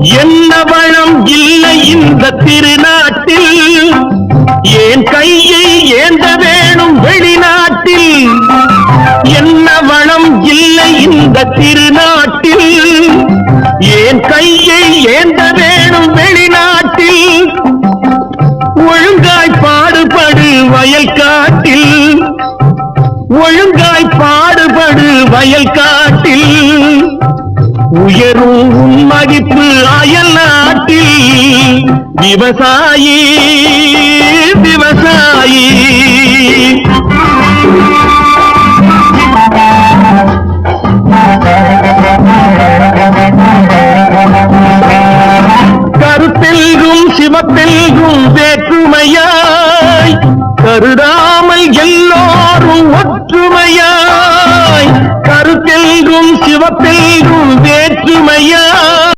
என்ன வளம் இல்லை இந்த திருநாட்டில், ஏன் கையை ஏந்த வேணும் வெளிநாட்டில். என்ன வளம் இல்லை இந்த திருநாட்டில், ஏன் கையை ஏந்த வேணும் வெளிநாட்டில். ஒழுங்காய் பாடுபடு வயல் காட்டில், ஒழுங்காய் பாடுபடு வயல் காட்டில். உயரும் மதிப்பு அயல் நாட்டில். விவசாயி விவசாயி கருத்தெல்கும் சிவப்பெல்கும் வேற்றுமையாய் கருதாமல் எல்லோரும் ஒற்றுமையாய். கருத்தெல்கும் சிவப்பெல்கும் வேற்றுமையாய்